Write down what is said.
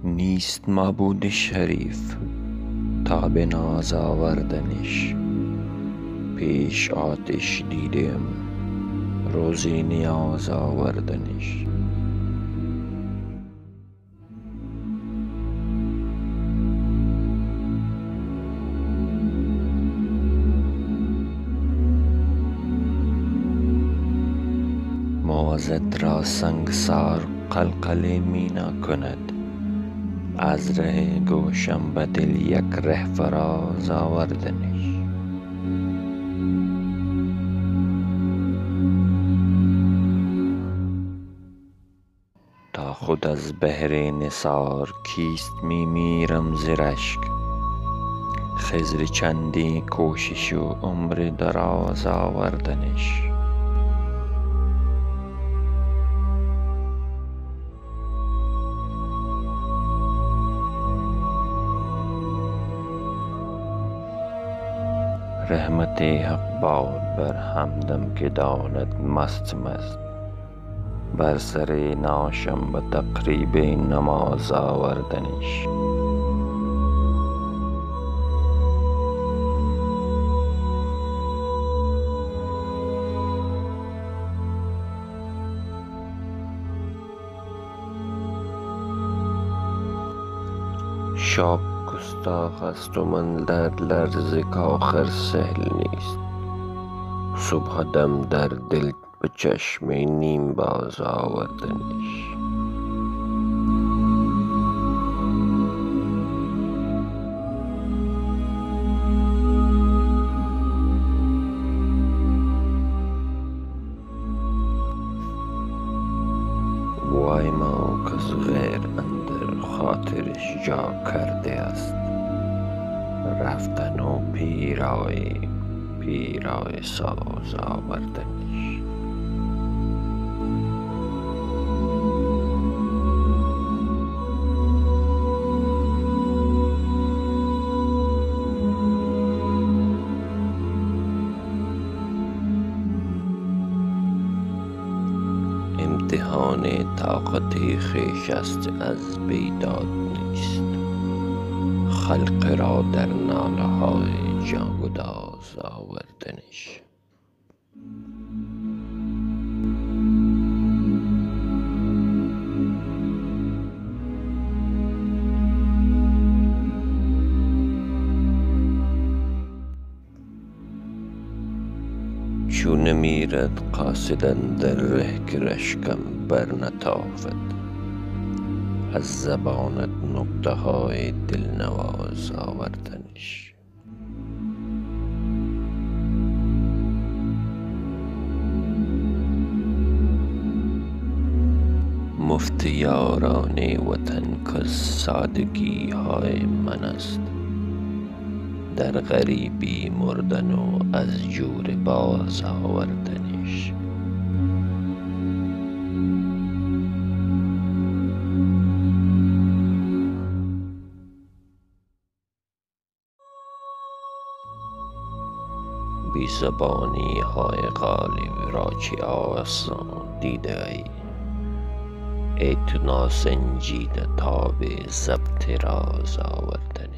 نیست معبود شریف تا به ناز آوردنش، پیش آتش دیدم روزی نیاز آوردنش. موعظت را سنگسار قلقله می نکند، از ره گوشم به دل یک ره فراز آوردنش. تا خود از بحر نثار کیست می میرم ز رشک، خضر چندی کوشش و عمر دراز آوردنش. رحمت حق باد بر همدم که داند مست مست، بر سر ناشم به تقریب نماز آوردنش. شاه گستاخ است و من در لرزه کآخر سهل نیست، صبح دم در دل به چشم نیم باز آوردنش. وای ما کس غیر اندر خاطرش جا کرده است، رفتن و پیرای ساز آوردنش. امتحان طاقت خویش است از بیداد نیست، خلق را در ناله های جانگداز آوردنش. چون میرد قاصدا در ره که رشکم بر نتافد، از زبانت نکته های دلنواز آوردنش. مفت یاران وطن کز سادگی های من است، در غریبی مردن و از جور باز آوردنش. بی زبانی های غالب را چه آسان دیده ای تو ناسنجیده تا به ضبط راز آوردنش.